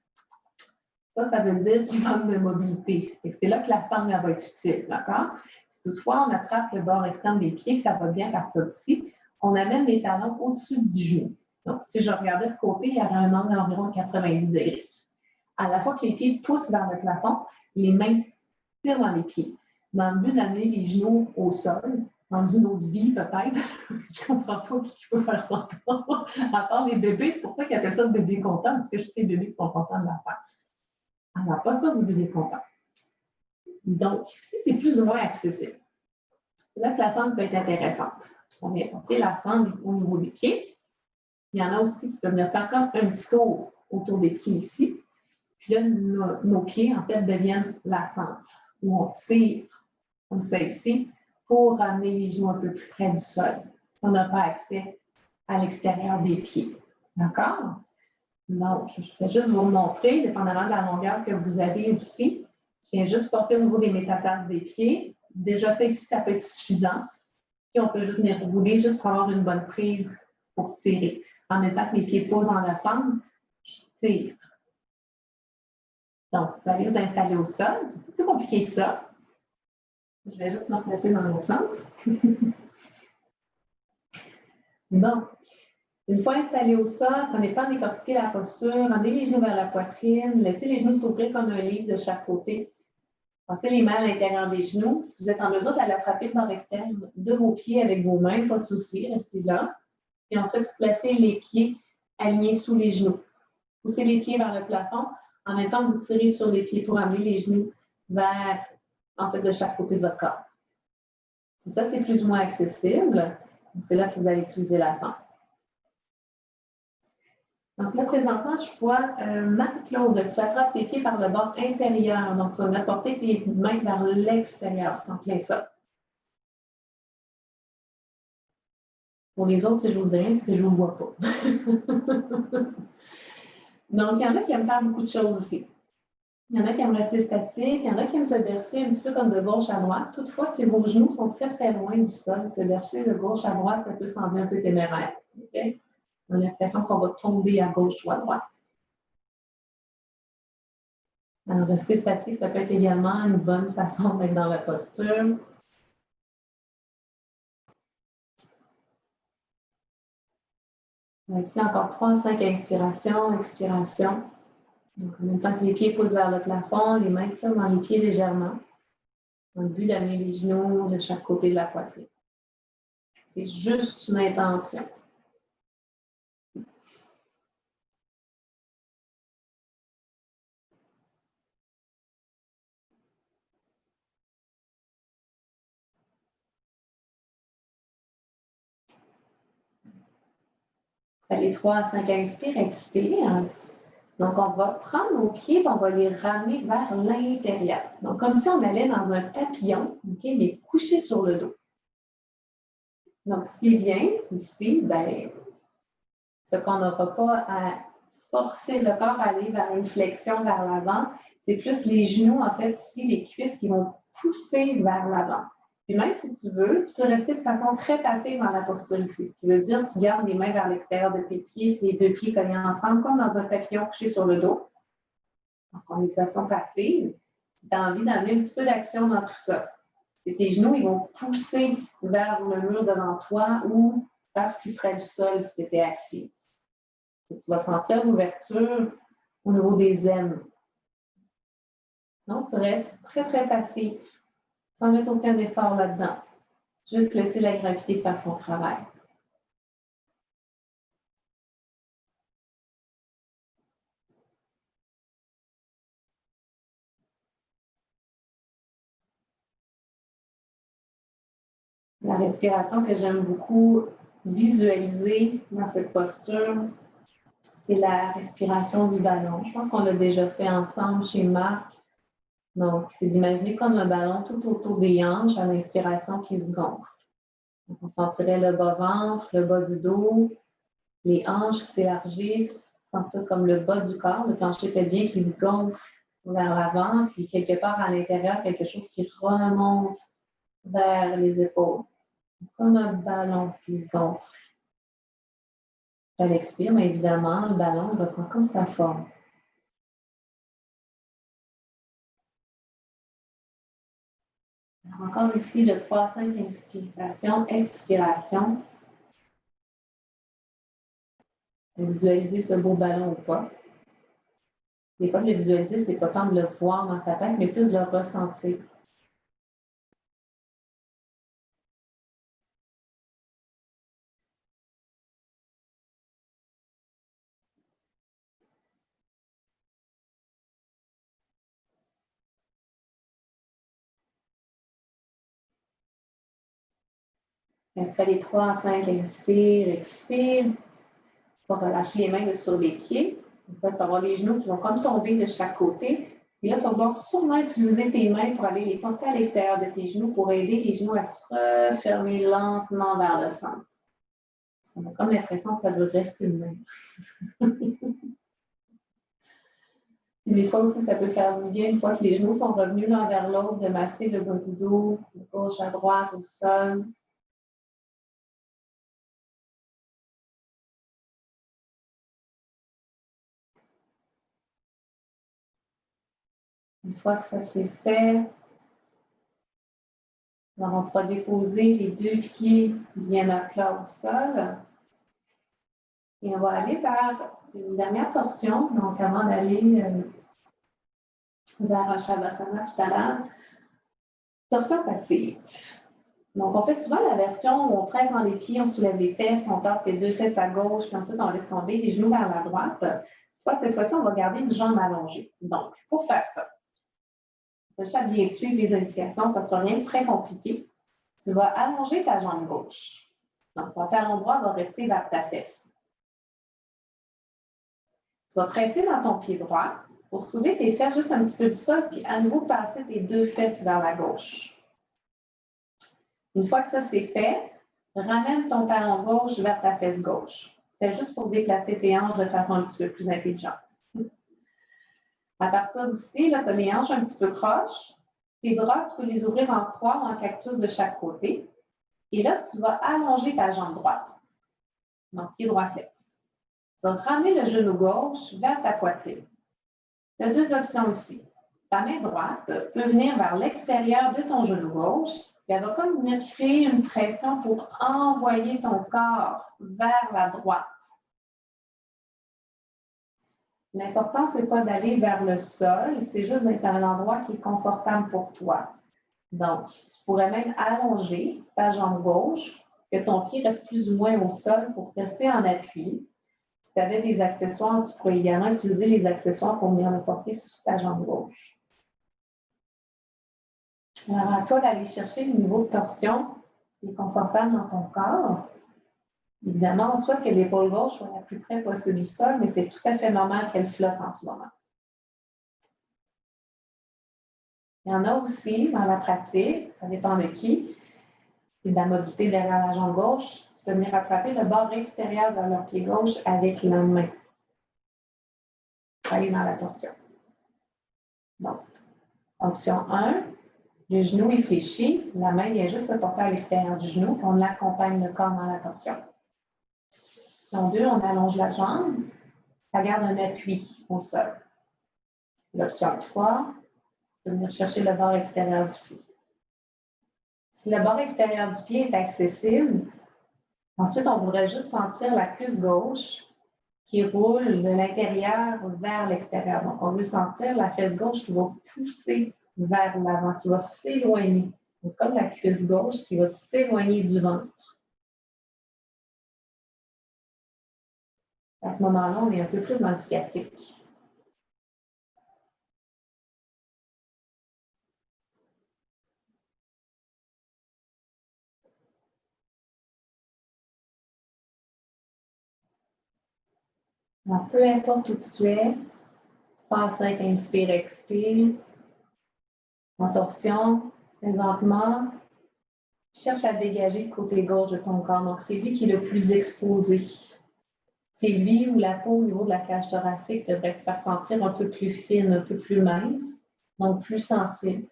ça veut dire qu'il manque de mobilité. Et c'est là que la sangle va être utile, d'accord? Si toutefois, on attrape le bord externe des pieds, ça va bien partir d'ici, on amène les talons au-dessus du genou. Donc, si je regardais de côté, il y aurait un angle d'environ 90 degrés. À la fois que les pieds poussent vers le plafond, les mains tirent dans les pieds, dans le but d'amener les genoux au sol, dans une autre vie peut-être. Je ne comprends pas qui peut faire ça encore. À part les bébés, c'est pour ça qu'ils appellent ça le bébé content, parce que juste les bébés qui sont contents de la faire. Alors, pas ça du bébé content. Donc, ici, c'est plus ou moins accessible. C'est là que la sangle peut être intéressante. On vient porter la sangle au niveau des pieds. Il y en a aussi qui peuvent venir faire comme un petit tour autour des pieds ici. Puis là, nos pieds, en fait, deviennent la sangle, où on tire comme ça ici pour ramener les genoux un peu plus près du sol. Si on n'a pas accès à l'extérieur des pieds. D'accord? Donc, je vais juste vous montrer, dépendamment de la longueur que vous avez ici. Je viens juste porter au niveau des métatarses des pieds. Déjà, ça ici, ça peut être suffisant. Puis, on peut juste venir rouler juste pour avoir une bonne prise pour tirer. En même temps que les pieds posent dans la sangle, je tire. Donc, vous allez vous installer au sol. C'est plus compliqué que ça. Je vais juste me replacer dans l'autre sens. Donc, une fois installé au sol, prenez le temps de décortiquer la posture, ramenez les genoux vers la poitrine, laissez les genoux s'ouvrir comme un livre de chaque côté. Passez les mains à l'intérieur des genoux. Si vous êtes en mesure d'aller attraper le bord externe de vos pieds avec vos mains, pas de souci, restez là. Et ensuite, placez les pieds alignés sous les genoux. Poussez les pieds vers le plafond en même temps que vous tirez sur les pieds pour amener les genoux vers, en fait, de chaque côté de votre corps. Si ça, c'est plus ou moins accessible, c'est là que vous allez utiliser la sangle. Donc là, présentement, je vois Marie-Claude, tu attrapes tes pieds par le bord intérieur. Donc, tu vas apporter tes mains vers l'extérieur. C'est en plein ça. Pour les autres, si je vous dis rien, c'est que je ne vous vois pas. Donc, il y en a qui aiment faire beaucoup de choses ici. Il y en a qui aiment rester statiques, il y en a qui aiment se bercer un petit peu comme de gauche à droite. Toutefois, si vos genoux sont très, très loin du sol, se bercer de gauche à droite, ça peut sembler un peu téméraire. Okay? On a l'impression qu'on va tomber à gauche ou à droite. Alors, rester statique, ça peut être également une bonne façon d'être dans la posture. Ici, encore 3 à 5 inspirations, expirations. Donc, en même temps que les pieds posent vers le plafond, les mains tirent dans les pieds légèrement, dans le but d'amener les genoux de chaque côté de la poitrine. C'est juste une intention. Les 3 à 5 inspire, expire. Donc, on va prendre nos pieds et on va les ramener vers l'intérieur. Donc, comme si on allait dans un papillon, okay, mais couché sur le dos. Donc, ce qui est bien ici, ben, c'est qu'on n'aura pas à forcer le corps à aller vers une flexion vers l'avant. C'est plus les genoux, en fait, ici, les cuisses qui vont pousser vers l'avant. Puis même si tu veux, tu peux rester de façon très passive dans la posture ici. Ce qui veut dire que tu gardes les mains vers l'extérieur de tes pieds, les deux pieds collés ensemble, comme dans un papillon couché sur le dos. Donc, on est de façon passive. Si tu as envie d'amener un petit peu d'action dans tout ça, et tes genoux, ils vont pousser vers le mur devant toi ou vers ce qui serait du sol si tu étais assise. Et tu vas sentir l'ouverture au niveau des ailes. Non, tu restes très, très passif, sans mettre aucun effort là-dedans. Juste laisser la gravité faire son travail. La respiration que j'aime beaucoup visualiser dans cette posture, c'est la respiration du ballon. Je pense qu'on l'a déjà fait ensemble chez Marc. Donc, c'est d'imaginer comme un ballon tout autour des hanches à l'inspiration qui se gonfle. Donc, on sentirait le bas-ventre, le bas du dos, les hanches qui s'élargissent, sentir comme le bas du corps, le plancher pelvien qui se gonfle vers l'avant, puis quelque part à l'intérieur, quelque chose qui remonte vers les épaules. Comme un ballon qui se gonfle. À l'expire, mais évidemment, le ballon reprend comme sa forme. Alors, encore ici, de 3 à 5 inspirations, expiration. Visualiser ce beau ballon ou pas. Des fois, de le visualiser, c'est pas tant de le voir dans sa tête, mais plus de le ressentir. Après les 3 à 5 inspire, expire. On va relâcher les mains sur les pieds. En fait, tu vas avoir les genoux qui vont comme tomber de chaque côté. Et là, tu vas devoir sûrement utiliser tes mains pour aller les porter à l'extérieur de tes genoux pour aider tes genoux à se refermer lentement vers le centre. On a comme l'impression que ça veut rester de même. Puis des fois aussi, ça peut faire du bien, une fois que les genoux sont revenus l'un vers l'autre, de masser le bas du dos, de gauche à droite, au sol. Une fois que ça s'est fait, alors on va déposer les deux pieds bien à plat au sol. Et on va aller vers une dernière torsion, donc avant d'aller vers un Shavasana tout à l'heure. Torsion passive. Donc, on fait souvent la version où on presse dans les pieds, on soulève les fesses, on tasse les deux fesses à gauche, puis ensuite on laisse tomber les genoux vers la droite. Cette fois-ci, on va garder une jambe allongée. Donc, pour faire ça, tu vas bien suivre les indications, ça ne sera rien de très compliqué. Tu vas allonger ta jambe gauche. Donc, ton talon droit va rester vers ta fesse. Tu vas presser dans ton pied droit pour soulever tes fesses juste un petit peu du sol, puis à nouveau passer tes deux fesses vers la gauche. Une fois que ça c'est fait, ramène ton talon gauche vers ta fesse gauche. C'est juste pour déplacer tes hanches de façon un petit peu plus intelligente. À partir d'ici, tu as les hanches un petit peu croches. Tes bras, tu peux les ouvrir en croix ou en cactus de chaque côté. Et là, tu vas allonger ta jambe droite. Donc, pied droit flex. Tu vas ramener le genou gauche vers ta poitrine. Tu as deux options ici. Ta main droite peut venir vers l'extérieur de ton genou gauche. Et elle va comme venir créer une pression pour envoyer ton corps vers la droite. L'important, ce n'est pas d'aller vers le sol, c'est juste d'être à un endroit qui est confortable pour toi. Donc, tu pourrais même allonger ta jambe gauche que ton pied reste plus ou moins au sol pour rester en appui. Si tu avais des accessoires, tu pourrais également utiliser les accessoires pour venir le porter sous ta jambe gauche. Alors, à toi d'aller chercher le niveau de torsion qui est confortable dans ton corps. Évidemment, on souhaite que l'épaule gauche soit la plus près possible du sol, mais c'est tout à fait normal qu'elle flotte en ce moment. Il y en a aussi dans la pratique, ça dépend de qui, et de la mobilité derrière la jambe gauche, tu peux venir attraper le bord extérieur de leur pied gauche avec la main. Aller dans la torsion. Donc, option 1, le genou est fléchi, la main vient juste se porter à l'extérieur du genou, puis on accompagne le corps dans la torsion. Option 2, on allonge la jambe, ça garde un appui au sol. L'option 3, de venir chercher le bord extérieur du pied. Si le bord extérieur du pied est accessible, ensuite, on voudrait juste sentir la cuisse gauche qui roule de l'intérieur vers l'extérieur. Donc, on veut sentir la fesse gauche qui va pousser vers l'avant, qui va s'éloigner. Donc, comme la cuisse gauche qui va s'éloigner du ventre. À ce moment-là, on est un peu plus dans le sciatique. Alors, peu importe où tu es, 3 à 5, inspire, expire. En torsion, présentement, cherche à dégager le côté gauche de ton corps. Donc, c'est lui qui est le plus exposé. C'est lui où la peau au niveau de la cage thoracique devrait se faire sentir un peu plus fine, un peu plus mince, donc plus sensible.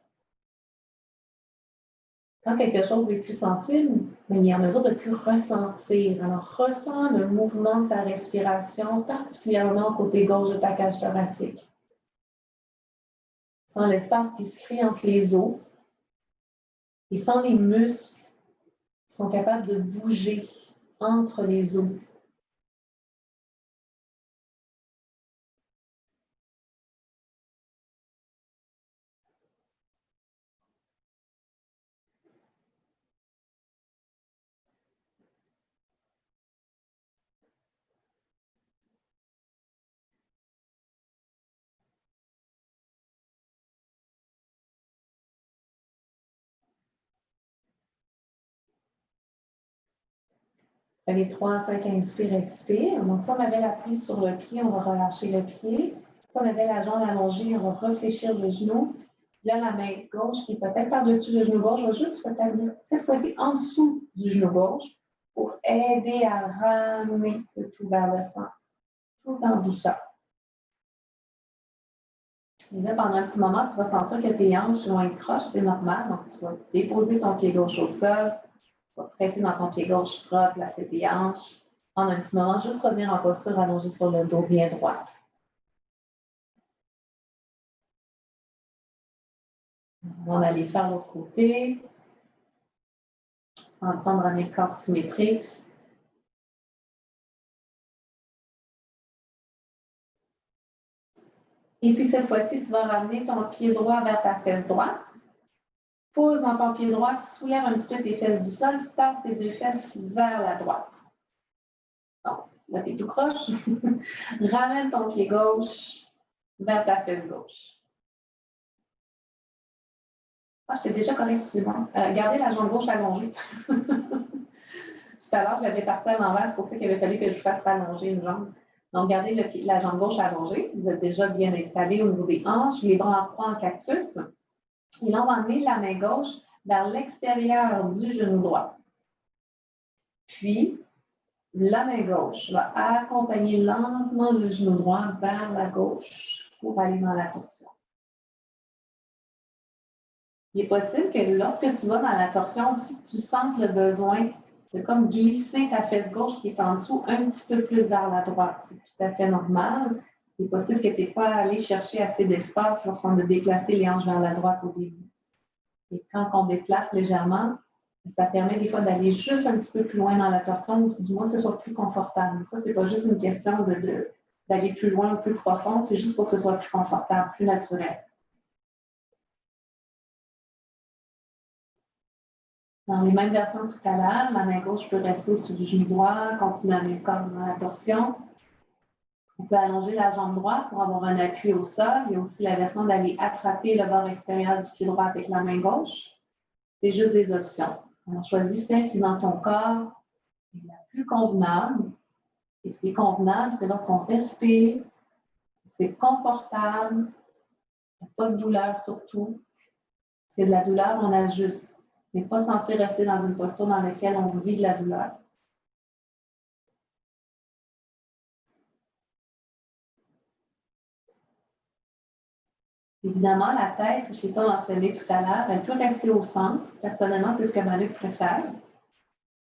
Quand quelque chose est plus sensible, il est en mesure de plus ressentir. Alors, ressens le mouvement de ta respiration, particulièrement au côté gauche de ta cage thoracique. Sens l'espace qui se crée entre les os et sens les muscles qui sont capables de bouger entre les os. Les 3 à 5 inspire, expire. Donc, si on avait la prise sur le pied, on va relâcher le pied. Si on avait la jambe allongée, on va réfléchir le genou. Là, la main gauche qui est peut-être par-dessus le genou gauche, va juste retenir cette fois-ci en dessous du genou gauche pour aider à ramener le tout vers le centre, tout en douceur. Et là, pendant un petit moment, tu vas sentir que tes hanches vont être croches, c'est normal. Donc, tu vas déposer ton pied gauche au sol. Tu vas presser dans ton pied gauche, replacer tes hanches. Prendre un petit moment, juste revenir en posture allongée sur le dos bien droit. On va aller faire l'autre côté. On va prendre un écart symétrique. Et puis cette fois-ci, tu vas ramener ton pied droit vers ta fesse droite. Pose dans ton pied droit, soulève un petit peu tes fesses du sol, tu tasses tes 2 fesses vers la droite. Donc, là, t'es tout croche. Ramène ton pied gauche vers ta fesse gauche. Ah, j'étais déjà correcte, excusez-moi. Gardez la jambe gauche allongée. Tout à l'heure, je l'avais partie à l'envers, c'est pour ça qu'il avait fallu que je fasse allonger une jambe. Donc, gardez la jambe gauche allongée. Vous êtes déjà bien installé au niveau des hanches, les bras en croix en cactus. Et là, on va emmener la main gauche vers l'extérieur du genou droit. Puis, la main gauche va accompagner lentement le genou droit vers la gauche pour aller dans la torsion. Il est possible que lorsque tu vas dans la torsion aussi, tu sentes le besoin de comme glisser ta fesse gauche qui est en dessous un petit peu plus vers la droite. C'est tout à fait normal. Il est possible que tu n'aies pas allé chercher assez d'espace lorsqu'on a déplacé les hanches vers la droite au début. Et quand on déplace légèrement, ça permet des fois d'aller juste un petit peu plus loin dans la torsion, ou du moins que ce soit plus confortable. Des fois, ce n'est pas juste une question d'aller plus loin ou plus profond, c'est juste pour que ce soit plus confortable, plus naturel. Dans les mêmes versions que tout à l'heure, la main gauche peut rester au-dessus du genou droit, continuer à mettre comme dans la torsion. On peut allonger la jambe droite pour avoir un appui au sol. Il y a aussi la version d'aller attraper le bord extérieur du pied droit avec la main gauche. C'est juste des options. Alors, choisis celle qui, dans ton corps, est la plus convenable. Et ce qui est convenable, c'est lorsqu'on respire, c'est confortable, il n'y a pas de douleur surtout. C'est de la douleur, on ajuste. On n'est pas censé rester dans une posture dans laquelle on vit de la douleur. Évidemment, la tête, je ne l'ai pas mentionné tout à l'heure, elle peut rester au centre. Personnellement, c'est ce que Manu préfère.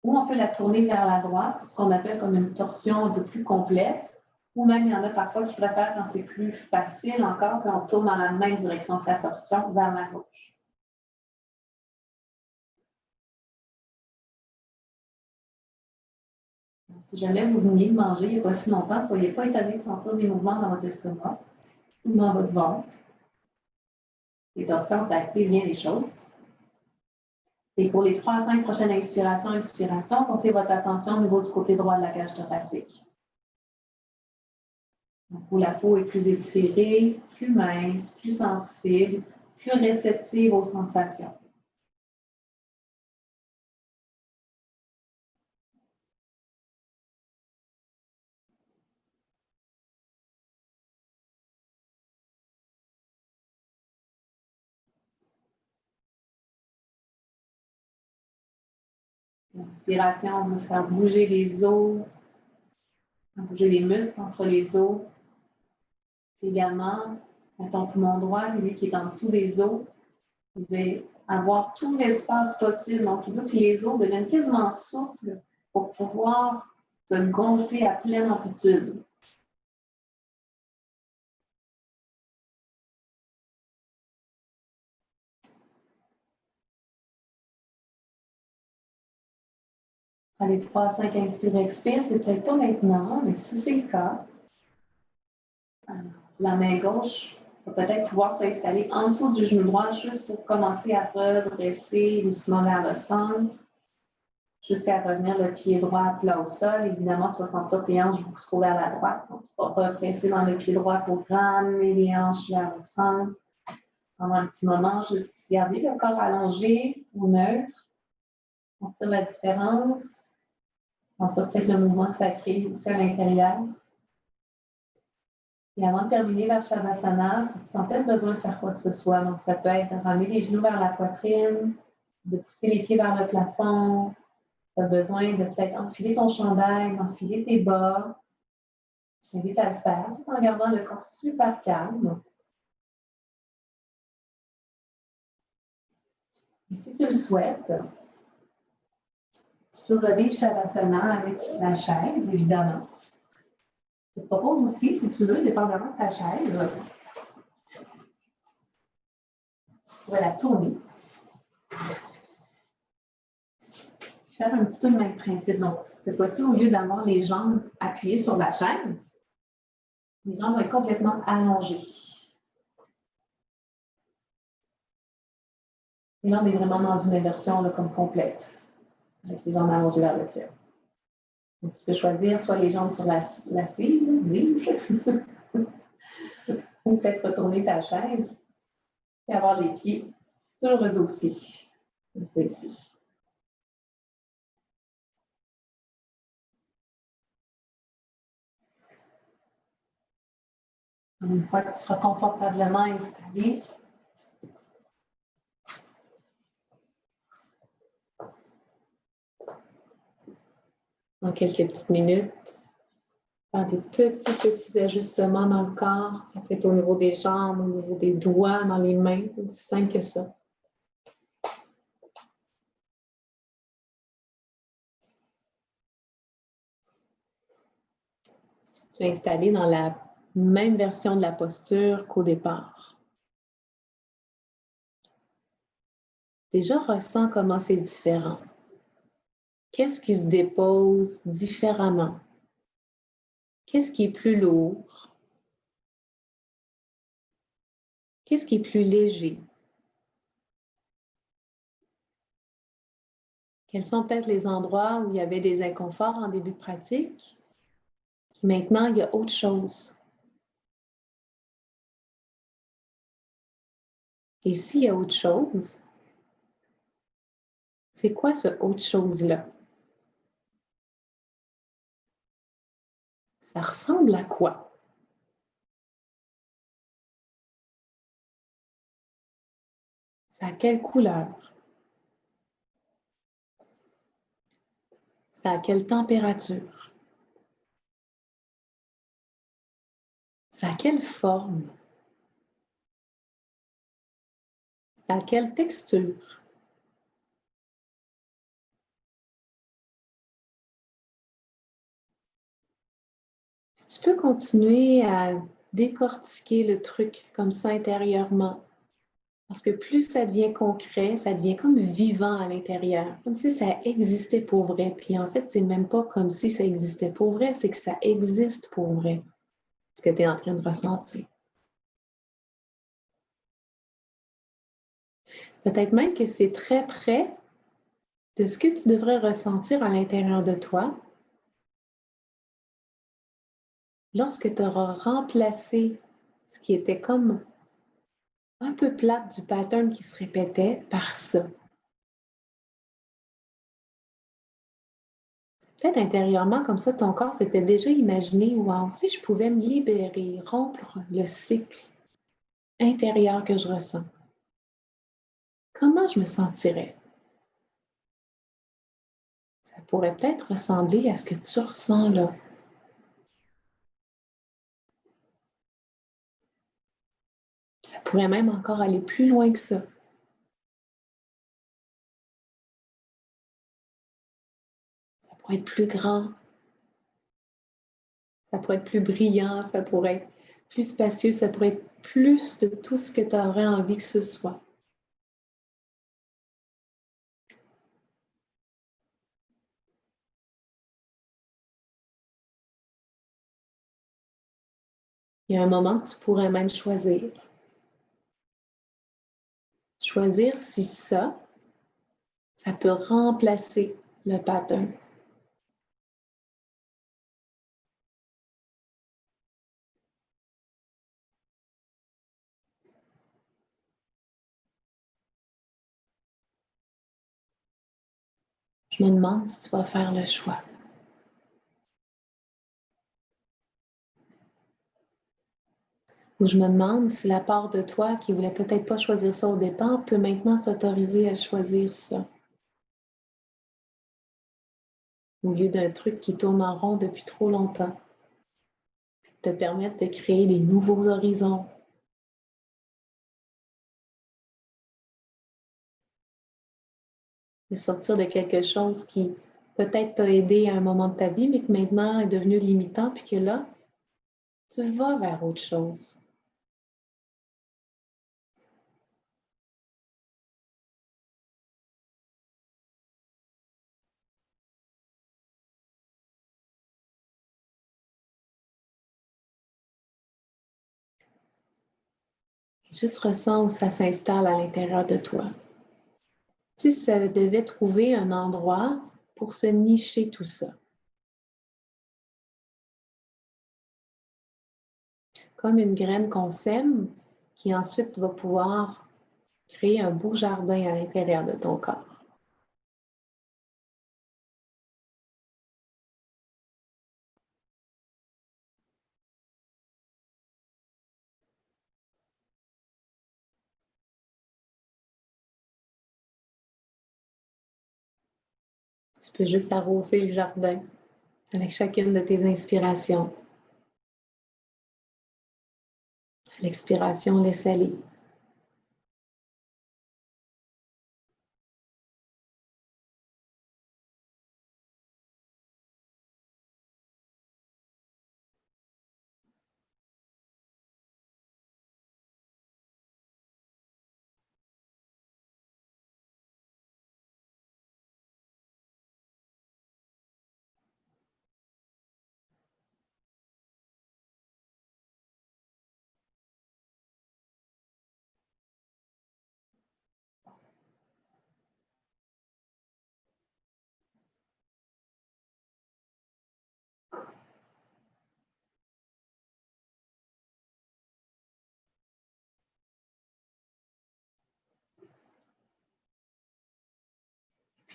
Ou on peut la tourner vers la droite, ce qu'on appelle comme une torsion un peu plus complète. Ou même, il y en a parfois qui préfèrent, quand c'est plus facile encore, qu'on tourne dans la même direction que la torsion, vers la gauche. Si jamais vous veniez de manger il n'y a pas si longtemps, soyez pas étonnés de sentir des mouvements dans votre estomac ou dans votre ventre. Les torsions, ça active bien les choses. Et pour les 3 à 5 prochaines inspirations, expirations, portez votre attention au niveau du côté droit de la cage thoracique. Donc, où la peau est plus étirée, plus mince, plus sensible, plus réceptive aux sensations. L'inspiration, on va faire bouger les os, bouger les muscles entre les os. Également, ton poumon droit, lui qui est en dessous des os, il va avoir tout l'espace possible. Donc, il veut que les os deviennent quasiment souples pour pouvoir se gonfler à pleine amplitude. Allez, 3 à 5 inspire, expire. C'est peut-être pas maintenant, mais si c'est le cas, la main gauche va peut-être pouvoir s'installer en dessous du genou droit juste pour commencer à redresser doucement vers le centre, jusqu'à revenir le pied droit plat au sol. Évidemment, tu vas sentir tes hanches beaucoup trop vers la droite. Donc, tu vas represser dans le pied droit pour ramener les hanches vers le centre. Pendant un petit moment, juste garder le corps allongé ou neutre. Sentir la différence. Sentir peut-être le mouvement que ça crée aussi à l'intérieur. Et avant de terminer vers Shavasana, si tu sens peut-être besoin de faire quoi que ce soit, donc ça peut être de ramener les genoux vers la poitrine, de pousser les pieds vers le plafond, tu as besoin de peut-être enfiler ton chandail, d'enfiler tes bas. Je t'invite à le faire tout en gardant le corps super calme. Et si tu le souhaites, tu peux revivre Shavasana avec la chaise, évidemment. Je te propose aussi, si tu veux, dépendamment de ta chaise, tu vas la tourner. Faire un petit peu le même principe. Donc, cette fois-ci, au lieu d'avoir les jambes appuyées sur la chaise, les jambes vont être complètement allongées. Et là, on est vraiment dans une inversion là, comme complète, avec les jambes allongées vers le ciel. Donc, tu peux choisir soit les jambes sur l'assise, dis-je, ou peut-être retourner ta chaise et avoir les pieds sur le dossier, comme celle-ci. Une fois que tu seras confortablement installé, dans quelques petites minutes, faire des petits ajustements dans le corps. Ça peut être au niveau des jambes, au niveau des doigts, dans les mains, aussi simple que ça. Si tu es installé dans la même version de la posture qu'au départ. Déjà, ressens comment c'est différent. Qu'est-ce qui se dépose différemment? Qu'est-ce qui est plus lourd? Qu'est-ce qui est plus léger? Quels sont peut-être les endroits où il y avait des inconforts en début de pratique? Puis maintenant, il y a autre chose. Et s'il y a autre chose, c'est quoi ce autre chose-là? Ça ressemble à quoi? Ça a quelle couleur? Ça a quelle température? Ça a quelle forme? Ça a quelle texture? Puis tu peux continuer à décortiquer le truc comme ça intérieurement. Parce que plus ça devient concret, ça devient comme vivant à l'intérieur, comme si ça existait pour vrai. Puis en fait, c'est même pas comme si ça existait pour vrai, c'est que ça existe pour vrai, ce que tu es en train de ressentir. Peut-être même que c'est très près de ce que tu devrais ressentir à l'intérieur de toi lorsque tu auras remplacé ce qui était comme un peu plate du pattern qui se répétait par ça. Peut-être intérieurement, comme ça, ton corps s'était déjà imaginé, wow, si je pouvais me libérer, rompre le cycle intérieur que je ressens, comment je me sentirais? Ça pourrait peut-être ressembler à ce que tu ressens là. Ça pourrait même encore aller plus loin que ça. Ça pourrait être plus grand, ça pourrait être plus brillant, ça pourrait être plus spacieux, ça pourrait être plus de tout ce que tu aurais envie que ce soit. Il y a un moment que tu pourrais même choisir. Choisir si ça peut remplacer le pattern. Je me demande si tu vas faire le choix. Ou je me demande si la part de toi qui voulait peut-être pas choisir ça au départ peut maintenant s'autoriser à choisir ça. Au lieu d'un truc qui tourne en rond depuis trop longtemps. Te permettre de créer des nouveaux horizons. De sortir de quelque chose qui peut-être t'a aidé à un moment de ta vie, mais que maintenant est devenu limitant, puis que là, tu vas vers autre chose. Juste ressens où ça s'installe à l'intérieur de toi. Si ça devait trouver un endroit pour se nicher tout ça. Comme une graine qu'on sème, qui ensuite va pouvoir créer un beau jardin à l'intérieur de ton corps. Tu peux juste arroser le jardin avec chacune de tes inspirations. À l'expiration, laisse aller.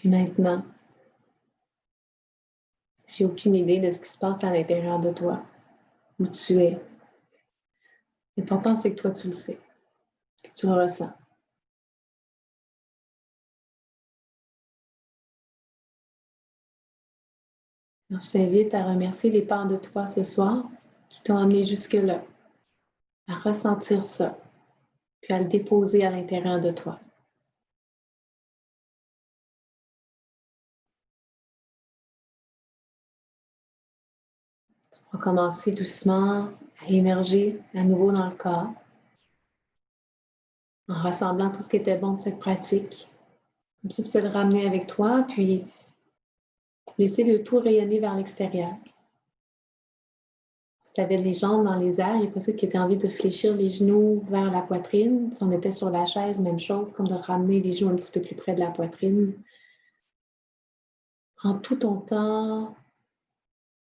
Et maintenant, j'ai aucune idée de ce qui se passe à l'intérieur de toi, où tu es. L'important, c'est que toi, tu le sais, que tu le ressens. Alors, je t'invite à remercier les parts de toi ce soir qui t'ont amené jusque-là, à ressentir ça, puis à le déposer à l'intérieur de toi. On va commencer doucement à émerger à nouveau dans le corps, en rassemblant tout ce qui était bon de cette pratique. Comme si tu peux le ramener avec toi, puis laisser le tout rayonner vers l'extérieur. Si tu avais les jambes dans les airs, il est possible que tu aies envie de fléchir les genoux vers la poitrine. Si on était sur la chaise, même chose, comme de ramener les genoux un petit peu plus près de la poitrine. Prends tout ton temps,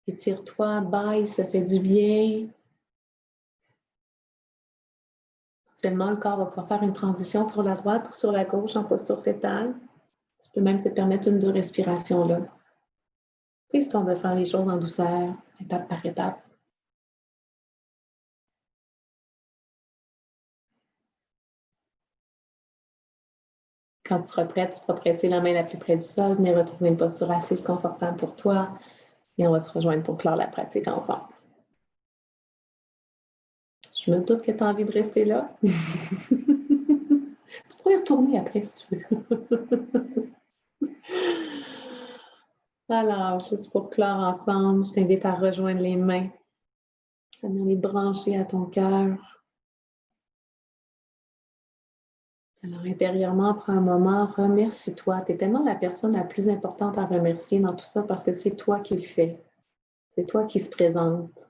étire-toi, baille, ça fait du bien. Seulement, le corps va pouvoir faire une transition sur la droite ou sur la gauche en posture fétale. Tu peux même te permettre une 2 respirations là. Histoire de faire les choses en douceur, étape par étape. Quand tu seras prête, tu pourras presser la main la plus près du sol, venir retrouver une posture assise confortable pour toi et on va se rejoindre pour clore la pratique ensemble. Je me doute que tu as envie de rester là. Tu pourrais retourner après si tu veux. Alors, juste pour clore ensemble, je t'invite à rejoindre les mains, à venir les brancher à ton cœur. Alors, intérieurement, prends un moment, remercie-toi. Tu es tellement la personne la plus importante à remercier dans tout ça parce que c'est toi qui le fais. C'est toi qui se présente.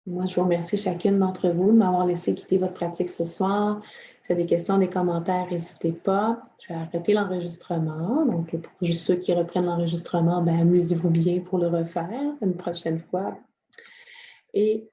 Moi, je vous remercie chacune d'entre vous de m'avoir laissé quitter votre pratique ce soir. Si vous avez des questions, des commentaires, n'hésitez pas. Je vais arrêter l'enregistrement. Donc, pour juste ceux qui reprennent l'enregistrement, amusez-vous bien pour le refaire une prochaine fois. Et